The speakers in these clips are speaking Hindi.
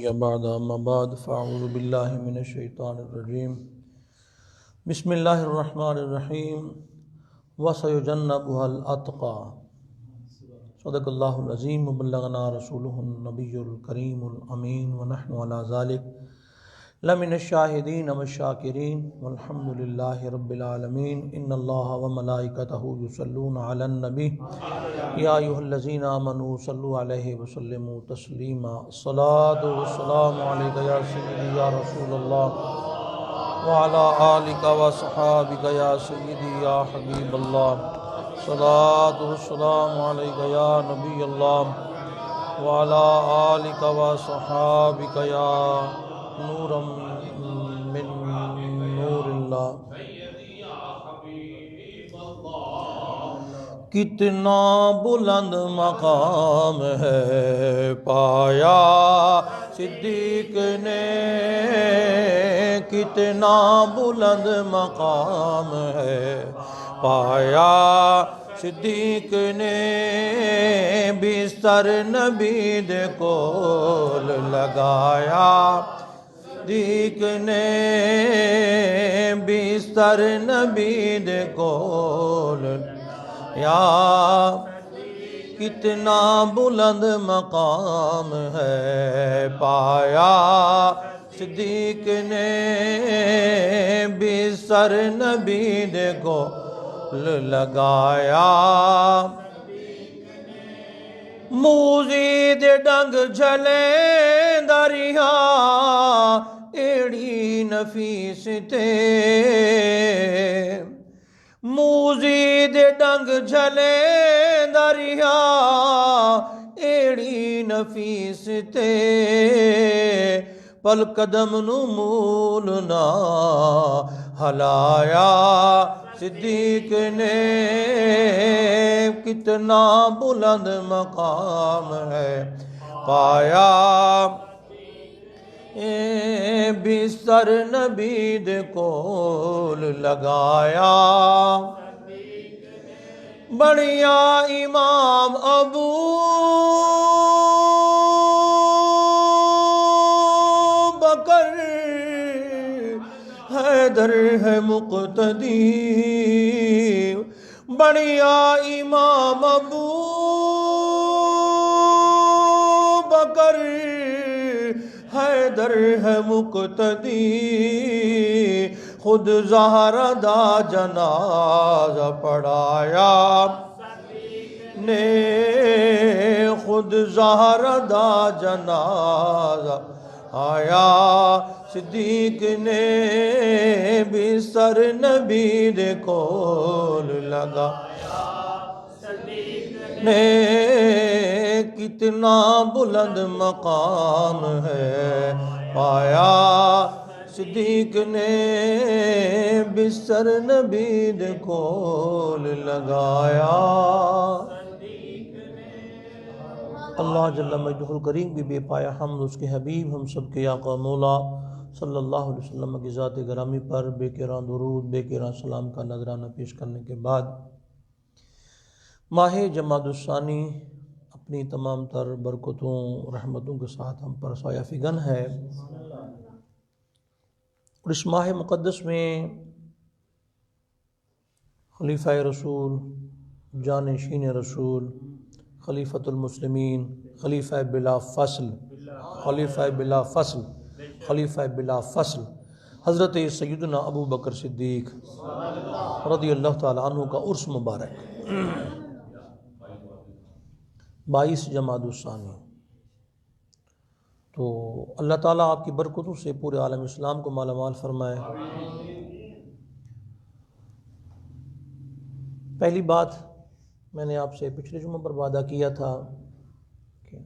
या बाद अम्मा बाद फ़अऊज़ु बिल्लाहि मिनश शैतानिर रजीम बिस्मिल्लाहिर रहमानिर रहीम व सयुजन्नबुहल अत्क़ा सदक़ल्लाहुल अज़ीम व बल्लगना रसूलुहुन नबियुल करीमुल अमीन व नहनु अला ज़ालिक लमिनश शाहिदीन व शाकिरीन वल्हम्दुलिल्लाहि रब्बिल आलमीन इन्नल्लाहा व मलाइकतहु युसल्लूना अलन नबी या अय्युहल्लज़ीना आमनू सल्लु अलैहि व सल्लिमू तस्लीमा अस्सलातु वस्सलामु अलैका या सय्यदी या रसूलल्लाह व अला आलिका व सहाबिका या सय्यदी या हबीबल्लाह अस्सलातु वस्सलामु अलैका या नबीयल्लाह व अला आलिका व सहाबिका या नूरम मिन नूरिल्लाह। कितना बुलंद मकाम है पाया सिद्दीक ने, कितना बुलंद मकाम है पाया सिद्दीक ने, बिस्तर नबीद को लगाया सिद्दीक ने, बिस्तर नबीद को या कितना बुलंद मकाम है पाया सिद्दीक ने, बिस्तर नबीद को लगाया। मूज़ीद डंग झले दरिया एड़ी नफीस थे, मूज़ीद डंग झले दरिया एड़ी नफीस थे, पल कदम नू मूल ना हलाया सिद्दीक ने, कितना बुलंद मकाम है पाया बिस्तर नबीद को लगाया। बढ़िया इमाम अबू बकर हैदर है मुक़्तदी, बढ़िया इमाम अबू बकर हैदर है मुक़्तदी, खुद ज़हरा दा जनाजा पढ़ाया ने, खुद ज़हरा दा जनाजा आया सिद्दीक ने, बिस्तर नबीद को लगा ने, कितना बुलंद मकाम है पाया सिद्दीक ने, बिस्तर नबीद को लगाया। अल्लाह जल्ला मजदुहुल करीम की बेपाया हमद उसके हबीब हम सब के आका मौला सल्लल्लाहु अलैहि वसल्लम की ज़ात ग्रामी पर बेकिरां दुरूद बेकिरां सलाम का नजराना पेश करने के बाद माह जमादुस्सानी अपनी तमाम तर बरकतों रहमतों के साथ हम पर साया फिगन है, और इस माह मुक़द्दस में खलीफा रसूल जानशीन रसूल खलीफतुल मुस्लिमीन खलीफा बिला फ़स्ल खलीफा बिला फ़स्ल खलीफा बिला फ़स्ल हज़रत सय्यदना अबू बकर सिद्दीक़ रज़ियल्लाहु ताला अन्हु का उर्स मुबारक 22 जमादुस्सानी। तो अल्लाह ताला आपकी बरकतों से पूरे आलम इस्लाम को मालामाल फरमाए। पहली बात मैंने आपसे पिछले जुम्मे पर वादा किया था कि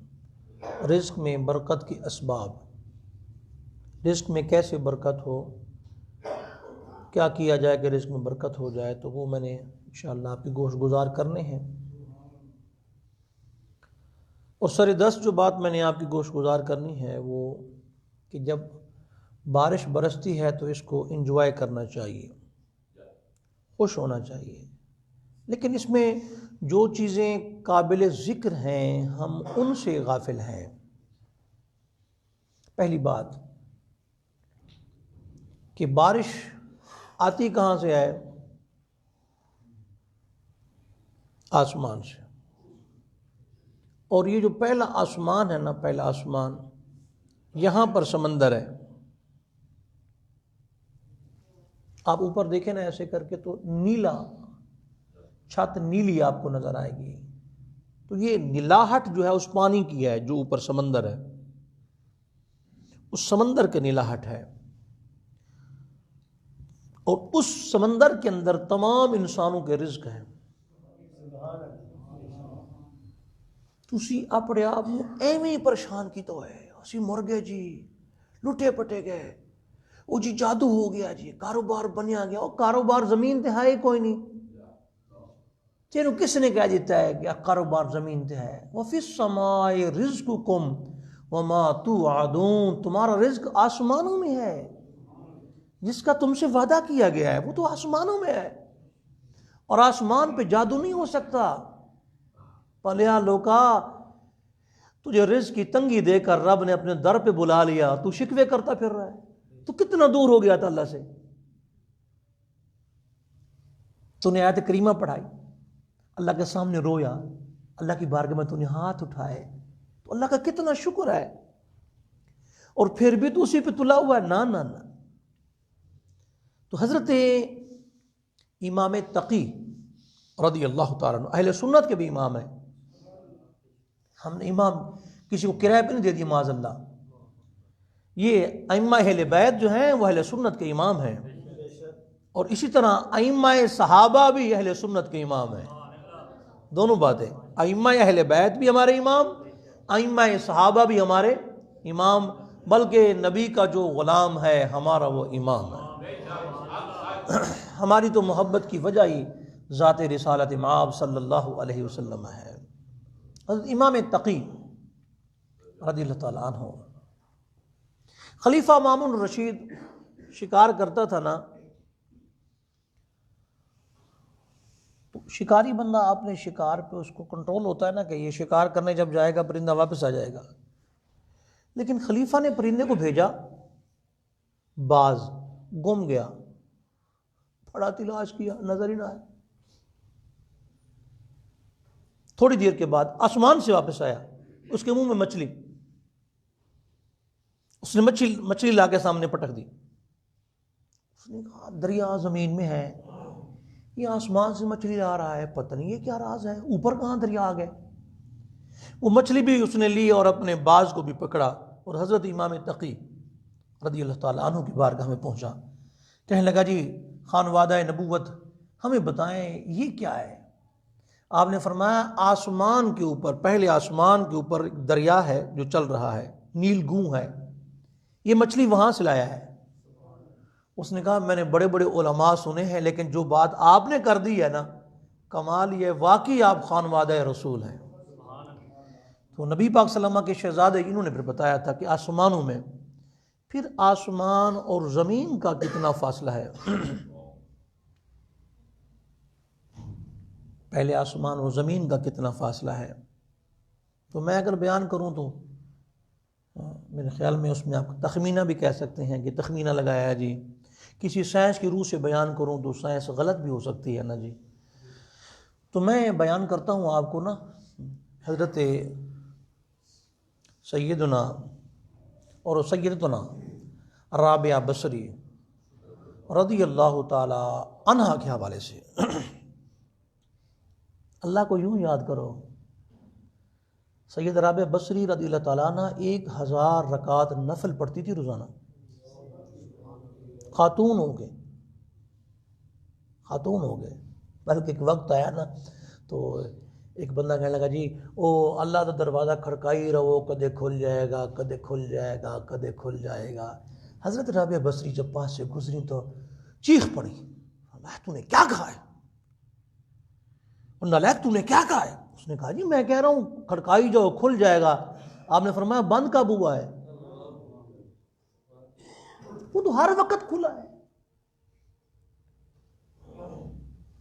रिज़्क़ में बरकत की असबाब, रिज़्क़ में कैसे बरकत हो, क्या किया जाए कि रिज़्क़ में बरकत हो जाए, तो वो मैंने इंशाअल्लाह आपकी गोश गुजार करने हैं। और सर दस्त जो बात मैंने आपकी गोश गुजार करनी है वो कि जब बारिश बरसती है तो इसको एंजॉय करना चाहिए, खुश होना चाहिए, लेकिन इसमें जो चीज़ें काबिल ज़िक्र हैं हम उनसे गाफिल हैं। पहली बात कि बारिश आती कहाँ से है? आसमान से। और ये जो पहला आसमान है ना, पहला आसमान, यहाँ पर समंदर है। आप ऊपर देखें ना ऐसे करके तो नीला, छत नीली आपको नजर आएगी। तो ये नीलाहट जो है उस पानी की है जो ऊपर समंदर है, उस समंदर के नीलाहट है। और उस समंदर के अंदर तमाम इंसानों के रिज्क हैं। तुसी अपने आप में एवं ही परेशान की तो है, असी मर गए जी, लुटे पटे गए, वो जी जादू हो गया जी, कारोबार बनिया गया। और कारोबार जमीन ते है कोई नहीं, तेनू किसने कह दिता है कि कारोबार जमीन ते है? वफिस समाए रिज़्कुकुम वमा तुआदून, तुम्हारा रिज्क आसमानों में है, जिसका तुमसे वादा किया गया है वो तो आसमानों में है। और आसमान पे जादू नहीं हो सकता। पलिया लोका, तुझे रिज्क की तंगी देकर रब ने अपने दर पे बुला लिया, तू शिकवे करता फिर रहा है। तू कितना दूर हो गया था अल्लाह से। तूने आयत करीमा पढ़ाई, अल्लाह के सामने रोया, अल्लाह की बारगाह में तूने हाथ उठाए, तो अल्लाह का कितना शुक्र है। और फिर भी तू उसी पे तुला हुआ है। ना ना ना। तो हजरत इमाम तकी रदी अल्लाह ताला अन्हु अहले सुन्नत के भी इमाम है। हमने इमाम किसी को किराए पे नहीं दे दिया माज़अल्लाह। ये अइम्मा अहले बैत जो हैं वो अहले सुन्नत के इमाम हैं। और इसी तरह अइम्मा सहाबा भी अहले सुन्नत के इमाम हैं। दोनों बातें, अइम्मा अहले बैत भी हमारे इमाम, अइम्मा सहाबा भी हमारे इमाम, बल्कि नबी का जो गुलाम है हमारा वो इमाम है। हमारी तो मोहब्बत की वजह ही ज़ात रिसालत माब सल्लल्लाहु अलैहि वसल्लम है। इमाम तकी रज़ियल्लाहु ताला अन्हु, खलीफा मामून रशीद शिकार करता था ना, तो शिकारी बंदा, आपने शिकार पे उसको कंट्रोल होता है ना कि ये शिकार करने जब जाएगा परिंदा वापस आ जाएगा। लेकिन खलीफा ने परिंदे को भेजा, बाज गुम गया, बड़ा तलाश किया, नजर ही ना आया। थोड़ी देर के बाद आसमान से वापस आया, उसके मुंह में मछली, उसने मछली लाके सामने पटक दी। उसने कहा दरिया जमीन में है, ये आसमान से मछली आ रहा है, पता नहीं ये क्या राज है, ऊपर कहाँ दरिया आ गए। वो मछली भी उसने ली और अपने बाज को भी पकड़ा और हजरत इमाम तकी रज़ियल्लाहु ताला अन्हु की बारगाह में पहुंचा। कहने लगा जी खानवादा नबूवत हमें बताएं ये क्या है। आपने फरमाया आसमान के ऊपर, पहले आसमान के ऊपर एक दरिया है जो चल रहा है, नीलगू है, ये मछली वहां से लाया है। उसने कहा मैंने बड़े बड़े उलमा सुने हैं, लेकिन जो बात आपने कर दी है ना, कमाल ये, वाकई आप खानवादा रसूल हैं। तो नबी पाक सल्लल्लाहु अलैहि वसल्लम के शहजादे इन्होंने फिर बताया था कि आसमानों में, फिर आसमान और ज़मीन का कितना फासला है। पहले आसमान और ज़मीन का कितना फासला है। तो मैं अगर बयान करूं तो मेरे ख्याल में उसमें आप तखमीना भी कह सकते हैं कि तखमीना लगाया जी। किसी साइंस की रूह से बयान करूं तो साइंस गलत भी हो सकती है ना जी। तो मैं बयान करता हूं आपको ना, हज़रत सैयदना और सैयदतुना राबिया बसरी रज़ियल्लाहु ताला अन्हा के हवाले से। अल्लाह को यूं याद करो, सैयद राबिया बसरी रज़ियल्लाहु ताला अन्हा 1000 रकात नफल पढ़ती थी रोज़ाना। खातून हो गए। बल्कि एक वक्त आया ना, तो एक बंदा कहने लगा जी ओ अल्लाह का दरवाज़ा खड़काई रहो, कदे खुल जाएगा, कदे खुल जाएगा, कदे खुल जाएगा। हज़रत राबिया बसरी जब पास से गुजरी तो चीख पड़ी, तूने क्या कहा है, और नालायक तूने क्या कहा है। उसने कहा जी मैं कह रहा हूँ खड़काई जाओ खुल जाएगा। आपने फरमाया बंद कब हुआ है? वो तो हर वक्त खुला है।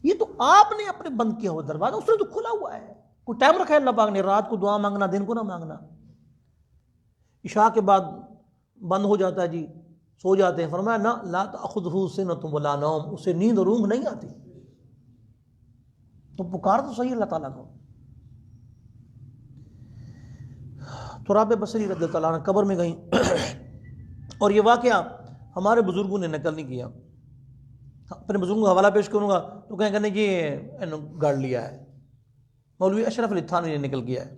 ये तो आपने अपने बंद किया हुआ दरवाजा, उसने तो खुला हुआ है। कोई टाइम रखा है अल्लाह पाक ने, रात को दुआ मांगना, दिन को ना मांगना। इशा के बाद बंद हो जाता है जी, सो जाते हैं। फरमाया ना, ला तअखुज़हु सिनतुन वला नौम, उसे नींद और ऊँघ नहीं आती। तो पुकार तो सही अल्लाह ताला को। तुराब बसरी रज़ियल्लाहु अन्हा कब्र में गई और ये वाक़या हमारे बुज़ुर्गों ने नकल नहीं किया। अपने बुज़ुर्गों का हवाला पेश करूँगा तो कहेंगे नहीं ये गाड़ लिया है, मौलवी अशरफ अली थानवी ने निकल किया है।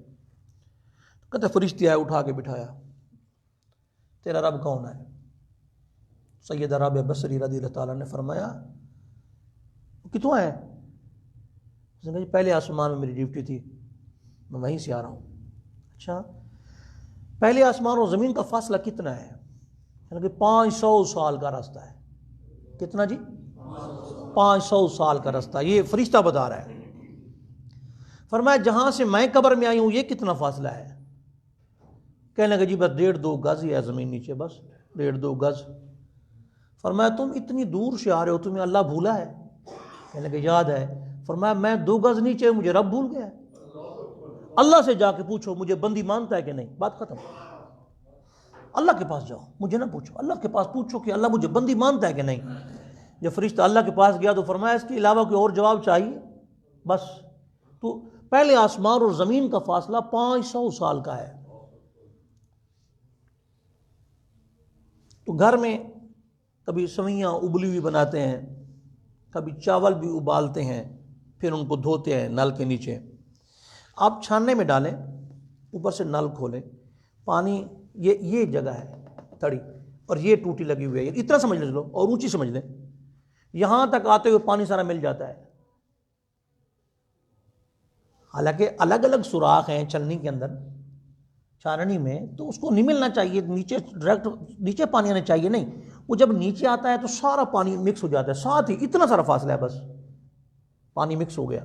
कहते फरिश्ते आए, उठा के बिठाया, तेरा रब कौन है? सैयद राबिया बसरी रज़ियल्लाहु ताला ने फरमाया कितों है? उसने कहा जी पहले आसमान में मेरी ड्यूटी थी, मैं वहीं से आ रहा हूँ। अच्छा, पहले आसमान और ज़मीन का फासला कितना है? यानी कि 500 साल का रास्ता है। कितना जी? 500 साल का रास्ता। ये फरिश्ता बता रहा है। फरमाया जहाँ से मैं कब्र में आई हूँ ये कितना फासला है? कहने लगे जी बस 1.5-2 गज ही है ज़मीन नीचे, बस 1.5-2 गज। फरमाया तुम इतनी दूर से आ रहे हो, तुम्हें अल्लाह भूला है? कहने लगे याद है। फरमाया मैं 2 गज नीचे, मुझे रब भूल गया। अल्लाह से जाके पूछो मुझे बंदी मानता है कि नहीं, बात खत्म। अल्लाह के पास जाओ, मुझे ना पूछो, अल्लाह के पास पूछो कि अल्लाह मुझे बंदी मानता है कि नहीं। जब फरिश्ता अल्लाह के पास गया तो फरमाया इसके अलावा कोई और जवाब चाहिए? बस। तो पहले आसमान और ज़मीन का फासला 500 साल का है। तो घर में कभी सवैयाँ उबली हुई बनाते हैं, कभी चावल भी उबालते हैं, फिर उनको धोते हैं नल के नीचे। आप छानने में डालें, ऊपर से नल खोलें, पानी ये जगह है तड़ी और ये टूटी लगी हुई है, इतना समझ लो और ऊंची समझ लें, यहाँ तक आते हुए पानी सारा मिल जाता है। हालांकि अलग अलग सुराख हैं छलनी के अंदर, छाननी में, तो उसको नहीं मिलना चाहिए नीचे, डायरेक्ट नीचे पानी आना चाहिए, नहीं। वो जब नीचे आता है तो सारा पानी मिक्स हो जाता है, साथ ही इतना सारा फासला है, बस पानी मिक्स हो गया।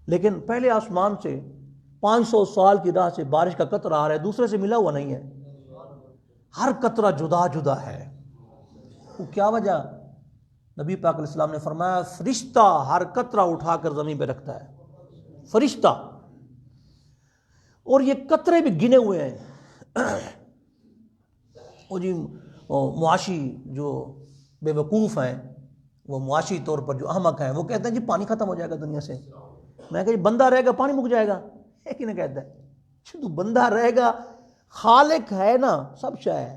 लेकिन पहले आसमान से 500 साल की राह से बारिश का कतरा आ रहा है, दूसरे से मिला हुआ नहीं है, हर कतरा जुदा जुदा है। वो क्या वजह? नबी पाक अलैहि सलाम ने फरमाया फरिश्ता हर कतरा उठाकर जमीन पे रखता है, फरिश्ता। और ये कतरे भी गिने हुए हैं। वो जी मुआशी जो बेवकूफ़ हैं, वो मुआशी तौर पर जो अहमक हैं, वो कहते हैं जी पानी ख़त्म हो जाएगा दुनिया से। मैं कह बंदा रहेगा पानी मुक जाएगा, एक ही ना कहता है। तो बंदा रहेगा, खालिक है ना, सब शय है,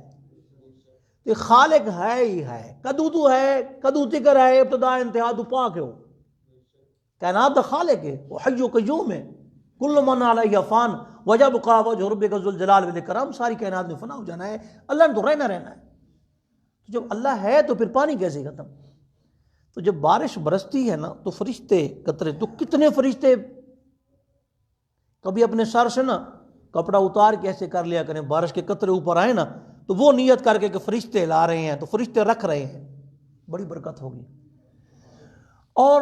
तो खालिक है ही है। कदू तो है, कदू तिकर है, इब्तिदा इंतहा तो पाक हो, कायनात दा खालिक है, वो हय्यो कय्यूम है। कुल्लु मन अलैहा फ़ान वजबका वजहु रब्बिका ज़ुल जलाल वल इकराम। सारी कायनात में फना हो जाना है, अल्लाह ने तो रहना रहना है। तो जब अल्लाह है तो फिर पानी कैसे खत्म? तो जब बारिश बरसती है ना तो फरिश्ते कतरे, तो कितने फरिश्ते कभी अपने सर से ना कपड़ा उतार के ऐसे कर लिया करें, बारिश के कतरे ऊपर आए ना तो वो नियत करके कि फरिश्ते ला रहे हैं, तो फरिश्ते रख रहे हैं, बड़ी बरकत होगी। और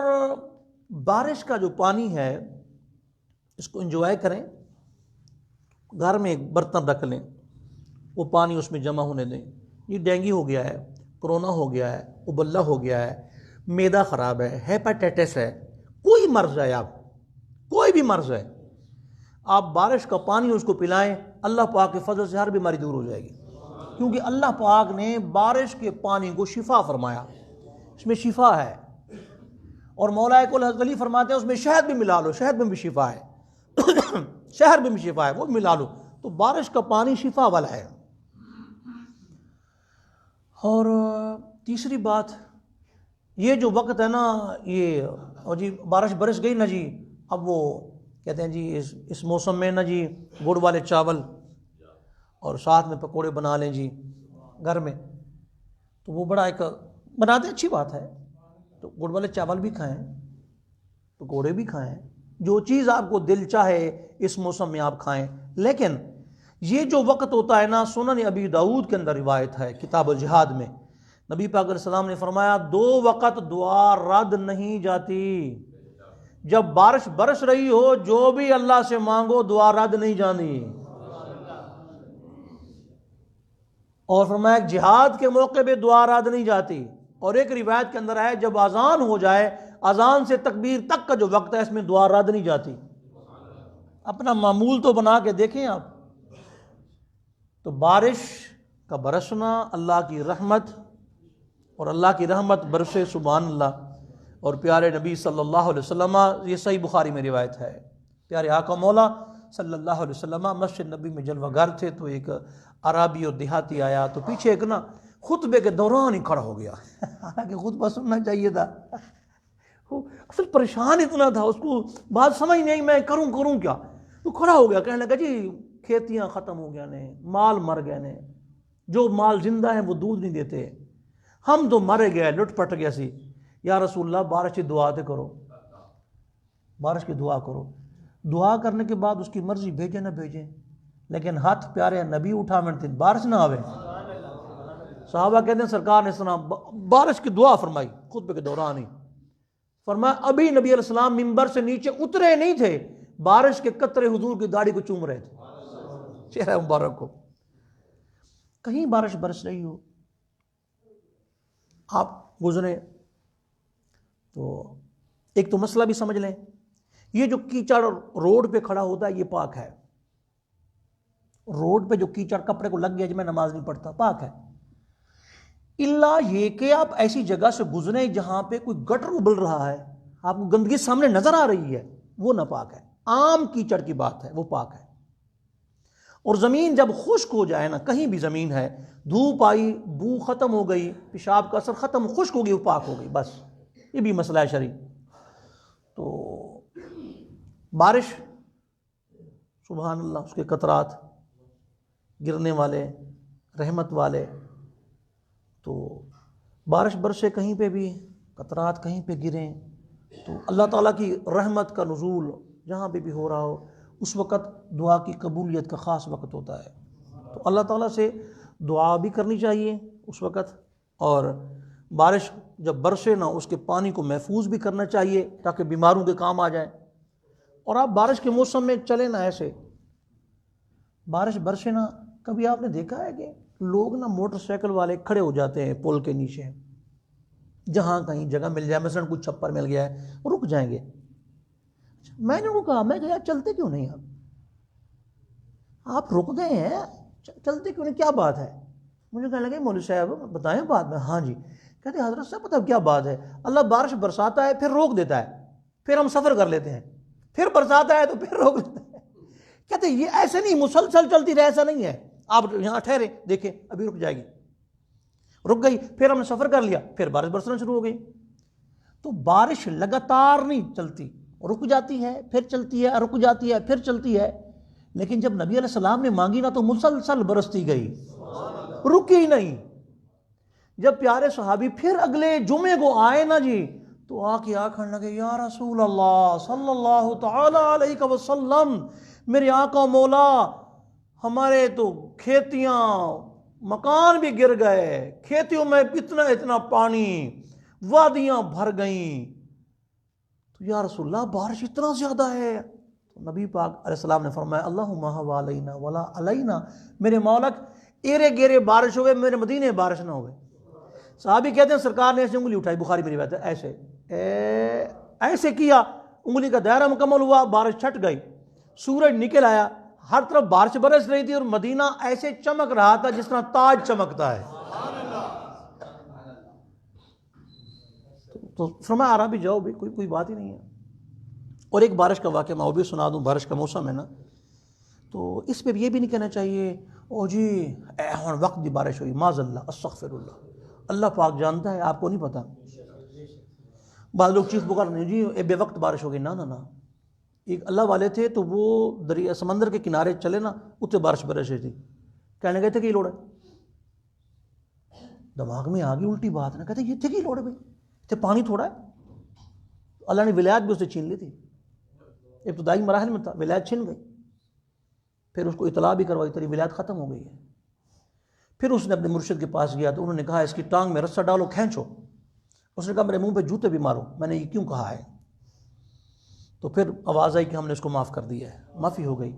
बारिश का जो पानी है इसको एंजॉय करें, घर में एक बर्तन रख लें, वो पानी उसमें जमा होने दें। ये डेंगू हो गया है, कोरोना हो गया है, उबल्ला हो गया है, मैदा ख़राब है, हेपेटाइटिस है, कोई मर्ज़ है, आप कोई भी मर्ज़ है, आप बारिश का पानी उसको पिलाएं, अल्लाह पाक के फजल से हर बीमारी दूर हो जाएगी। क्योंकि अल्लाह पाक ने बारिश के पानी को शिफा फरमाया, इसमें शिफा है। और मौलाए कुल हज़रत अली फरमाते हैं उसमें शहद भी मिला लो, शहद में भी शिफा है, शहर में भी शिफा है, वो भी मिला लो। तो बारिश का पानी शिफा वाला है। और तीसरी बात, ये जो वक्त है ना, ये और जी बारिश बरस गई ना जी, अब वो कहते हैं जी इस मौसम में ना जी गुड़ वाले चावल और साथ में पकोड़े बना लें जी घर में, तो वो बड़ा एक बनाते अच्छी बात है। तो गुड़ वाले चावल भी खाएं, पकोड़े भी खाएं, जो चीज़ आपको दिल चाहे इस मौसम में आप खाएं। लेकिन ये जो वक्त होता है ना, सुनन अबी दाऊद के अंदर रिवायत है किताब जिहाद में, नबी पाक अलैहि सलाम ने फरमाया 2 वक़्त दुआ रद्द नहीं जाती। जब बारिश बरस रही हो, जो भी अल्लाह से मांगो दुआ रद्द नहीं जाती। और फरमाया जिहाद के मौके पे दुआ रद्द नहीं जाती। और एक रिवायत के अंदर है जब अजान हो जाए, अजान से तकबीर तक का जो वक्त है इसमें दुआ रद्द नहीं जाती। अपना मामूल तो बना के देखें आप। तो बारिश का बरसना अल्लाह की रहमत, और अल्लाह की रहमत बरसे सुभान अल्लाह। और प्यारे नबी सल्लल्लाहु अलैहि वसल्लम, ये सही बुखारी में रिवायत है, प्यारे आका मौला सल्लल्लाहु अलैहि वसल्लम मस्जिद नबी में जलवागर थे, तो एक अराबी और देहाती आया, तो पीछे एक ना खुतबे के दौरान ही खड़ा हो गया। हालांकि खुतबा सुनना चाहिए था, वो असल परेशान इतना था, उसको बात समझ नहीं मैं करूं क्या। तो खड़ा हो गया, कहने लगा जी खेतियां ख़त्म हो गया ने, माल मर गए ने, जो माल जिंदा है वो दूध नहीं देते, हम तो मर गए, लुटपट गया सी। या रसूलल्लाह बारिश की दुआ तो करो, बारिश की दुआ करो। दुआ करने के बाद उसकी मर्जी भेजे ना भेजे, लेकिन हाथ प्यारे नबी उठा मिनट बारिश ना आवे। साहबा कहते हैं सरकार ने सुना बारिश की दुआ फरमाई खुतबे के दौरान ही। फरमाया अभी नबी अलैहिस्सलाम मिंबर से नीचे उतरे नहीं थे, बारिश के कतरे हुजूर की दाढ़ी को चूम रहे थे, चेहरा मुबारक को। कहीं बारिश बरस रही हो, आप गुजरे, तो एक तो मसला भी समझ लें, ये जो कीचड़ रोड पे खड़ा होता है ये पाक है। रोड पे जो कीचड़ कपड़े को लग गया जब मैं नमाज नहीं पढ़ता, पाक है। इल्ला ये कि आप ऐसी जगह से गुजरे जहां पे कोई गटर उबल रहा है, आपको गंदगी सामने नजर आ रही है, वो नापाक है। आम कीचड़ की बात है, वो पाक है। और जमीन जब खुश्क हो जाए ना, कहीं भी जमीन है, धूप आई, बू खत्म हो गई, पेशाब का असर खत्म, खुश्क हो गई, वो पाक हो गई, बस। ये भी मसला है शरी। तो बारिश सुभान अल्लाह, उसके कतरात गिरने वाले, रहमत वाले, तो बारिश बरसे कहीं पे भी, कतरात कहीं पे गिरें, तो अल्लाह ताला की रहमत का नुज़ूल जहाँ पे भी हो रहा हो, उस वक़्त दुआ की कबूलियत का ख़ास वक़्त होता है। तो अल्लाह ताला से दुआ भी करनी चाहिए उस वक़्त, और बारिश जब बरसे ना उसके पानी को महफूज भी करना चाहिए ताकि बीमारों के काम आ जाए। और आप बारिश के मौसम में चले ना, ऐसे बारिश बरसे ना, कभी आपने देखा है कि लोग ना मोटरसाइकिल वाले खड़े हो जाते हैं पुल के नीचे, जहाँ कहीं जगह मिल जाए, मसलन कुछ छप्पर मिल गया है, रुक जाएंगे। मैंने उनको कहा, मैं कहा चलते क्यों नहीं आप रुक गए हैं, चलते क्यों नहीं, क्या बात है? मुझे कहने लगे मौलवी साहब बताएं बात में। हाँ जी। कहते हजरत साहब पता क्या बात है, अल्लाह बारिश बरसाता है फिर रोक देता है, फिर हम सफ़र कर लेते हैं, फिर बरसाता है तो फिर रोक देता है। कहते ये ऐसे नहीं, मुसलसल चलती रहे, ऐसा नहीं है। आप यहाँ ठहरे, देखें अभी रुक जाएगी, रुक गई, फिर हमने सफ़र कर लिया, फिर बारिश बरसना शुरू हो गई। तो बारिश लगातार नहीं चलती, रुक जाती है फिर चलती है, रुक जाती है फिर चलती है। लेकिन जब नबी अलैहिस्सलाम ने मांगी ना, तो मुसलसल बरसती गई, रुकी ही नहीं। जब प्यारे सहाबी फिर अगले जुमे को आए ना जी, तो आके आखने लगे या रसूल अल्लाह सल्लल्लाहु तआला अलैहि वसल्लम, मेरे आका मौला, हमारे तो खेतियां मकान भी गिर गए, खेतियों में इतना इतना पानी, वादियां भर गईं। तो या रसूलल्लाह बारिश इतना ज्यादा है? तो नबी पाक अलैहिस्सलाम ने फरमाया अल्लाहुम्मा हवालैना वला अलैना, मेरे मौलक एरे गेरे बारिश हो गए, मेरे मदीने बारिश ना हो गए। साहबी कहते हैं सरकार ने ऐसे उंगली उठाई, बुखारी में रिवायत है, ऐसे किया, उंगली का दायरा मुकम्मल हुआ, बारिश छट गई, सूरज निकल आया, हर तरफ बारिश बरस रही थी, और मदीना ऐसे चमक रहा था जिस तरह ताज चमकता है। तो फरमाया आराम भी जाओ भी, कोई बात ही नहीं है। और एक बारिश का वाक़या मैं वो भी सुना दूं, बारिश का मौसम है ना, तो इस पर ये भी नहीं कहना चाहिए ओ जी वक्त की बारिश हुई, माज़ल्लाह अस्तग़फिरुल्लाह, अल्लाह पाक जानता है, आपको नहीं पता। बाद लोग चीख पुकार नहीं जी बेवक्त बारिश हो गई, ना ना ना। एक अल्लाह वाले थे, तो वो दरिया समंदर के किनारे चले ना, उत्ते बारिश बरस रही थी, कहने गए थे कि लोड़ है, दिमाग में आ गई उल्टी बात ना, कहते ये थे कि लोड़ है भाई, थे पानी थोड़ा है। अल्लाह ने विलायत भी उससे छीन ली थी, इब्तिदाई मराहल में था, विलायत छीन गई, फिर उसको इतला भी करवाई, तेरी विलायत ख़त्म हो गई है। फिर उसने अपने मुर्शिद के पास गया, तो उन्होंने कहा इसकी टांग में रस्सा डालो, खींचो। उसने कहा मेरे मुंह पे जूते भी मारो, मैंने ये क्यों कहा है? तो फिर आवाज़ आई कि हमने इसको माफ़ कर दिया है, माफ़ी हो गई।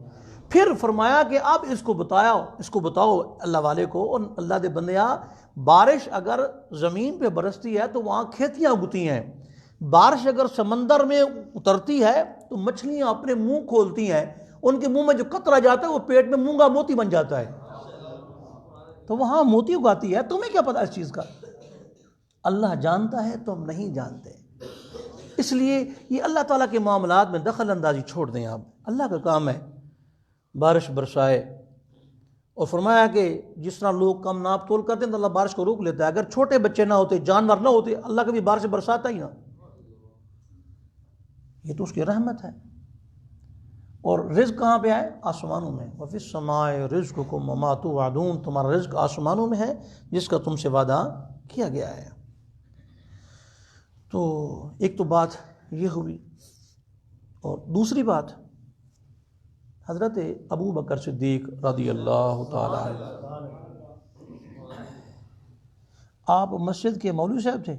फिर फरमाया कि अब इसको बताओ अल्लाह वाले को, और अल्लाह दे बंदिया, बारिश अगर ज़मीन पे बरसती है तो वहाँ खेतियाँ उगती हैं, बारिश अगर समंदर में उतरती है तो मछलियाँ अपने मुंह खोलती हैं, उनके मुंह में जो कतरा जाता है वो पेट में मूंगा मोती बन जाता है। तो वहाँ मोती उगाती है, तुम्हें क्या पता इस चीज़ का? अल्लाह जानता है, तुम नहीं जानते। इसलिए ये अल्लाह ताला के मामलात में दखल अंदाजी छोड़ दें आप। अल्लाह का काम है बारिश बरसाए, और फरमाया कि जिस तरह लोग कम नाप तोल करते हैं तो अल्लाह बारिश को रोक लेता है। अगर छोटे बच्चे ना होते, जानवर ना होते, अल्लाह कभी बारिश बरसाता ही ना। ये तो उसकी रहमत है। और रिज्क कहाँ पे आए? आसमानों में। वफ़िस समाए रिज़्क़ुकुम वमा तुअदून, तुम्हारा रिज्क आसमानों में है जिसका तुमसे वादा किया गया है। तो एक तो बात ये हुई, और दूसरी बात हज़रत अबू बकर सिद्दीक़ रज़ी अल्लाह ताला अन्हु, आप मस्जिद के मौलवी साहब थे?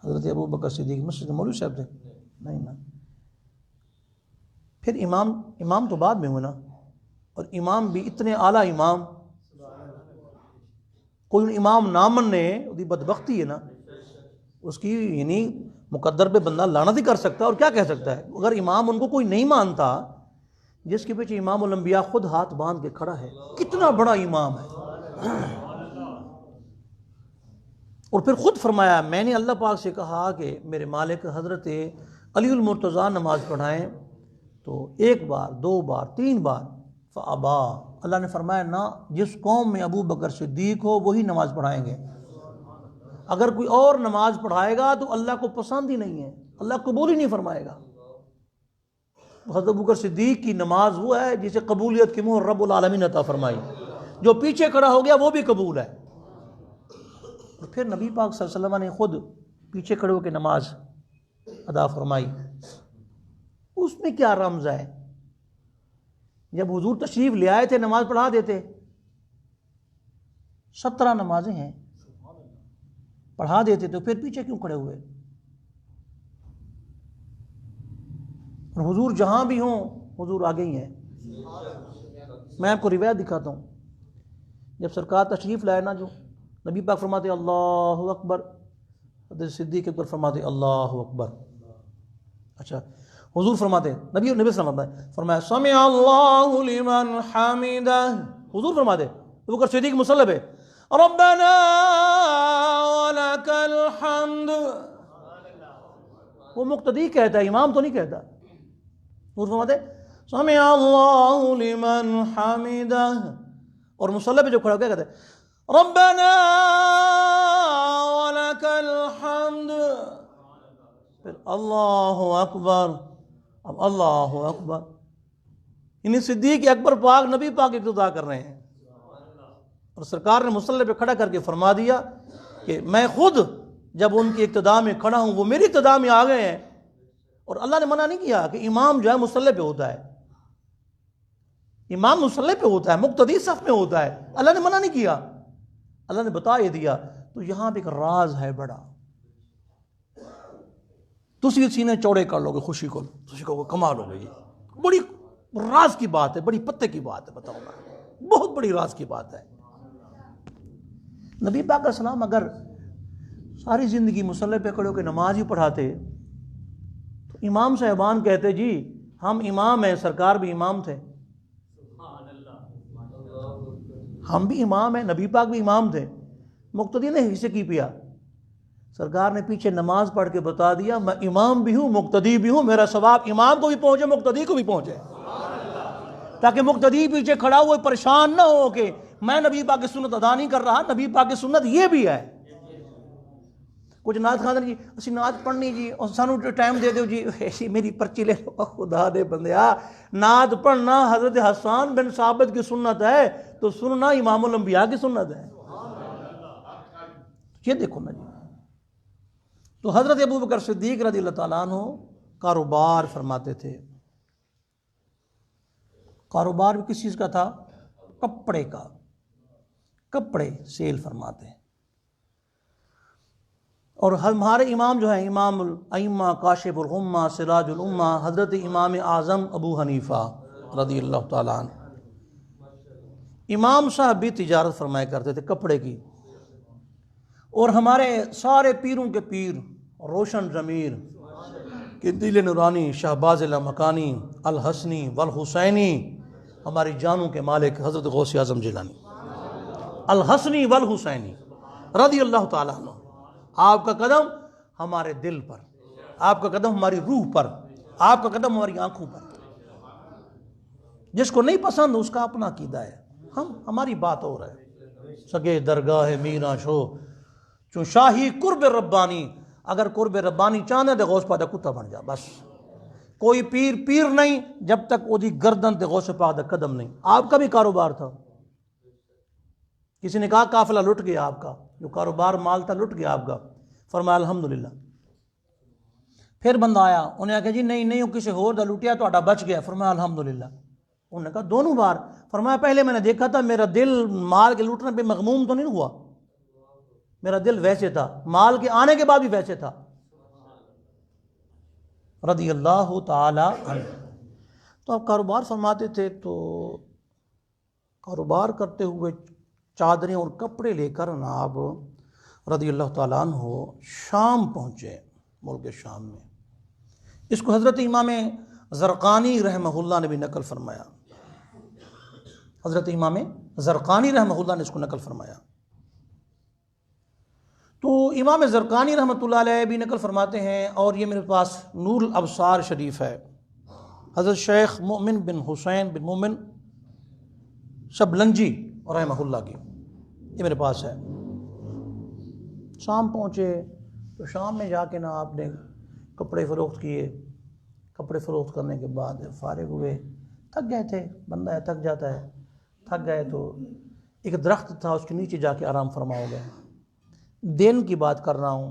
हज़रत अबू बकर सिद्दीक़ मस्जिद के मौलवी साहब थे? नहीं ना। फिर इमाम तो बाद में हुए ना, और इमाम भी इतने आला इमाम, कोई इमाम ना मनने उसकी बदबख्ती है ना, उसकी यानी मुकद्दर पे बंदा लानत ही कर सकता है, और क्या कह सकता है? अगर इमाम उनको कोई नहीं मानता, जिसके पीछे इमामुल अंबिया खुद हाथ बांध के खड़ा है, कितना बड़ा इमाम है। और फिर खुद फरमाया, मैंने अल्लाह पाक से कहा कि मेरे मालिक हज़रत अलीउल मुर्तज़ा नमाज पढ़ाएं, तो एक बार, दो बार, तीन बार, फ़अबा, अल्लाह ने फरमाया ना, जिस कौम में अबू बकर सिद्दीक़ हो वही नमाज पढ़ाएंगे। अगर कोई और नमाज पढ़ाएगा तो अल्लाह को पसंद ही नहीं है, अल्लाह कबूल ही नहीं फरमाएगा। हज़रत अबू बकर सिद्दीक़ की नमाज वो है जिसे कबूलियत की मोहर रब्बुल आलमीन अता फरमाई। जो पीछे खड़ा हो गया वो भी कबूल है। और फिर नबी पाक सल्लल्लाहु अलैहि वसल्लम ने खुद पीछे खड़े होकर नमाज अदा फरमाई। उसमें क्या रमज़ है? जब हुजूर तशरीफ ले आए थे नमाज पढ़ा देते। 17 नमाजें हैं, पढ़ा देते, तो फिर पीछे क्यों खड़े हुए? और हुजूर जहां भी हों हुजूर आगे ही हैं। मैं आपको रिवायत दिखाता हूँ। जब सरकार तशरीफ लाए ना, जो नबी पाक फरमाते अल्लाहु अकबर, हज़रत सिद्दीक़ अकबर फरमाते अल्लाहु अकबर। अच्छा, हुजूर फरमाते, नबी फरमाया समी अल्लाहु लिमन हमिदा, हुजूर फरमाते, अबू बकर सिद्दीक़ मुसल्ले पे रब्बना वलकल हम्द, वो मुक्तदी कहता है, इमाम तो नहीं कहता। हुजूर फरमाते समी अल्लाहु लिमन हमिदा, और मुसल्ले पे जो खड़ा क्या कहते हैं? रब्बना वलकल हम्द, फिर अल्लाहु अकबर, अब अल्लाहु अकबर। इन्हीं सिद्दीक़ अकबर पाक नबी पाक इक़्तिदा कर रहे हैं, और सरकार ने मुसल्ले पे खड़ा करके फरमा दिया कि मैं खुद जब उनकी इक़्तिदा में खड़ा हूँ, वो मेरी इक़्तिदा में आ गए हैं। और अल्लाह ने मना नहीं किया कि इमाम जो है मुसल्ले पे होता है, इमाम मुसल्ले पे होता है, मुक्तदी सफ में होता है। अल्लाह ने मना नहीं किया, अल्लाह ने बता ये दिया। तो यहाँ पे एक राज है बड़ा, तुसी सीने चौड़े कर लोगे खुशी को, तुसी को कमाल हो गई। बड़ी राज की बात है, बड़ी पत्ते की बात है, बताओ मैं, बहुत बड़ी राज की बात है। नबी पाक सलाम अगर सारी ज़िंदगी मुसल्ले पे खड़े होकर नमाज ही पढ़ाते, तो इमाम साहबान कहते जी हम इमाम हैं, सरकार भी इमाम थे, हम भी इमाम हैं, नबी पाक भी इमाम थे, मुक्तदी ने हिस्से की पिया। सरकार ने पीछे नमाज पढ़ के बता दिया मैं इमाम भी हूँ, मुक्तदी भी हूँ, मेरा सवाब इमाम को भी पहुँचे, मुक्तदी को भी पहुँचे, ताकि मुक्तदी पीछे खड़ा हुए परेशान ना हो कि मैं नबी पाक की सुन्नत अदा नहीं कर रहा। नबी पाक की सुन्नत ये भी है। कुछ नात खादर जी असी नात पढ़नी जी और सानू टाइम दे दो जी, ऐसी मेरी पर्ची ले लो। खुदा दे बंदया, नात पढ़ना हज़रत हसन बिन साबित की सुन्नत है, तो सुनना इमामुल अंबिया की सुन्नत है। ये देखो ना जी। तो हज़रत अबू बकर सिद्दीक़ रज़ियल्लाहु ताला अन्हु कारोबार फरमाते थे। कारोबार भी किस चीज़ का था? कपड़े का, कपड़े सेल फरमाते। और हमारे इमाम जो है इमामुल अइम्मा काशिफुल गुम्मा सिराजुल उम्मा हज़रत इमाम आज़म अबू हनीफ़ा रज़ियल्लाहु ताला अन्हु, इमाम साहब भी तिजारत फरमाया करते थे कपड़े की। और हमारे सारे पीरों के पीर रोशन ज़मीर कि दिल नूरानी शहबाज़ मकानी अल हसनी वल हुसैनी हमारी जानों के मालिक हज़रत गौसे आज़म जिलानी अल हसनी वल हुसैनी रज़ी अल्लाह ताला अन्हु, आपका कदम हमारे दिल पर, आपका कदम हमारी रूह पर, आपका कदम हमारी आंखों पर। जिसको नहीं पसंद उसका अपना अकीदा है, हमारी बात हो रहा है। सगे दरगाह मीरा शो चो शाही कुर्ब रब्बानी, अगर कुर्ब रब्बानी चाहने तो गौस पाक दा कुत्ता बन जा बस। कोई पीर पीर नहीं जब तक ओदी गर्दन ते गौस पाक दा कदम नहीं। आपका भी कारोबार था, किसी ने कहा काफिला लुट गया आपका, जो कारोबार माल था लुट गया आपका। फरमाया अल्हम्दुलिल्लाह। फिर बंदा आया, उन्हें कहा जी नहीं नहीं वो किसी होर दा लुटिया, ਤੁਹਾਡਾ बच गया। फरमाया अल्हम्दुलिल्लाह। उन्होंने कहा दोनों बार? फरमाया पहले मैंने देखा था, मेरा दिल माल के लूटने पे मगमूम तो नहीं हुआ, मेरा दिल वैसे था, माल के आने के बाद भी वैसे था। रज़ी अल्लाह ताला अन्हु। तो आप कारोबार फरमाते थे, तो कारोबार करते हुए चादरें और कपड़े लेकर ना आप रज़ी अल्लाह ताला अन्हु शाम पहुँचे, मुल्क शाम में। इसको हज़रत इमाम ज़रक़ानी रहमहुल्लाह ने भी नकल फरमाया, हज़रत इमाम ज़रक़ानी रहमहुल्लाह ने इसको नकल फरमाया। तो इमाम ज़रक़ानी रहमतुल्लाह अलैह भी नकल फरमाते हैं, और ये मेरे पास नूरुल अब्सार शरीफ है, हज़रत शेख मोमिन बिन हुसैन बिन मोमिन शबलंजी रहमहुल्लाह की, ये मेरे पास है। शाम पहुँचे तो शाम में जाके ना आपने कपड़े फ़रोख्त किए, कपड़े फ़रोख्त करने के बाद फारिग हुए, थक गए थे, बंदा है थक जाता है, थक गए तो एक दरख्त था उसके नीचे जाके आराम फरमाओगे। दिन की बात कर रहा हूँ,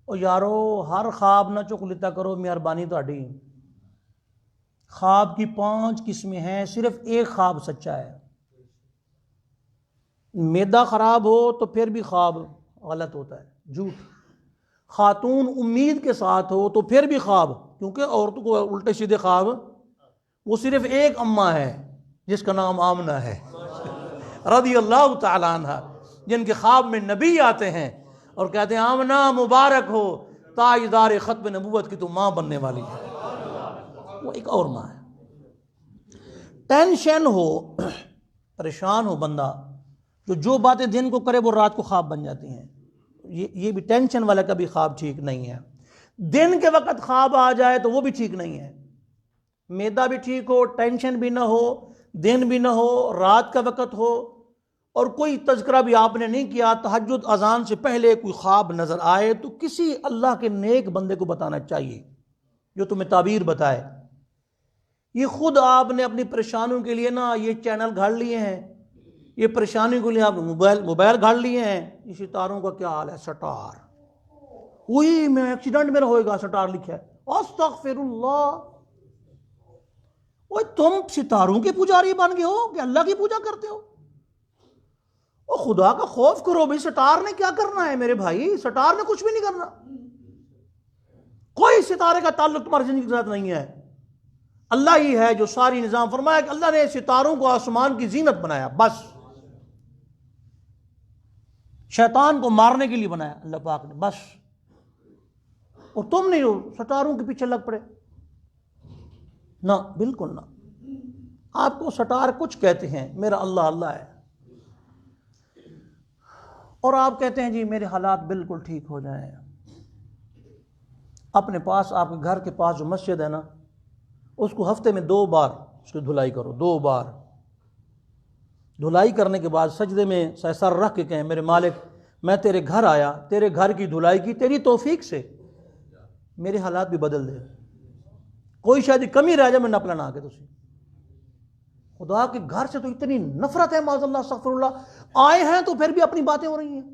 और यारो हर ख्वाब ना चुक लेता करो, मेहरबानी तुहाडी। ख्वाब की 5 किस्में हैं, सिर्फ एक ख्वाब सच्चा है। मैदा ख़राब हो तो फिर भी ख्वाब गलत होता है, झूठ। खातून उम्मीद के साथ हो तो फिर भी ख्वाब, क्योंकि औरतों को उल्टे सीधे ख्वाब, वो सिर्फ एक अम्मा है जिसका नाम आमना है रज़ी अल्लाह ताला अन्हा, जिनके ख्वाब में नबी आते हैं और कहते हैं आमना मुबारक हो, ताजदार ख़त्म नबूवत की तो माँ बनने वाली है। वो एक और माँ है। टेंशन हो, परेशान हो बंदा, तो जो बातें दिन को करे वो रात को ख्वाब बन जाती हैं। ये भी टेंशन वाला का भी ख्वाब ठीक नहीं है। दिन के वक्त ख्वाब आ जाए तो वो भी ठीक नहीं है। मैदा भी ठीक हो, टेंशन भी ना हो, दिन भी ना हो, रात का वक्त हो, और कोई तज़किरा भी आपने नहीं किया, तहज्जुद अजान से पहले कोई ख्वाब नज़र आए तो किसी अल्लाह के नेक बंदे को बताना चाहिए जो तुम्हें ताबीर बताए। ये खुद आपने अपनी परेशानियों के लिए ना ये चैनल गाड़ लिए हैं, ये परेशानी के लिए आप मोबाइल गाड़ लिए हैं। इस सितारों का क्या हाल है, सटार, वही मैं एक्सीडेंट मेरा होएगा, सटार लिखा है, अस्तगफिरुल्लाह। ओए तुम सितारों के पुजारी बन गए हो कि अल्लाह की पूजा करते हो? ओ खुदा का खौफ करो भाई, सटार ने क्या करना है मेरे भाई, सटार ने कुछ भी नहीं करना। कोई सितारे का ताल्लुक तुम्हारी जिंदगी के साथ नहीं है। अल्लाह ही है जो सारी निजाम फरमाया कि अल्लाह ने सितारों को आसमान की जीनत बनाया, बस शैतान को मारने के लिए बनाया अल्लाह पाक ने, बस। और तुम नहीं हो सटारों के पीछे लग पड़े ना, बिल्कुल ना। आपको सटार कुछ कहते हैं, मेरा अल्लाह अल्लाह है। और आप कहते हैं जी मेरे हालात बिल्कुल ठीक हो जाएं। अपने पास, आपके घर के पास जो मस्जिद है ना, उसको हफ्ते में 2 बार उसकी धुलाई करो, 2 बार धुलाई करने के बाद सजदे में सर रख के कहें मेरे मालिक मैं तेरे घर आया, तेरे घर की धुलाई की तेरी तौफीक से, मेरे हालात भी बदल दे। कोई शायद कमी रह जाए, मैं नफला ना के तुझे। खुदा के घर से तो इतनी नफरत है, माज़अल्लाह अस्तग़फिरुल्लाह। आए हैं तो फिर भी अपनी बातें हो रही हैं,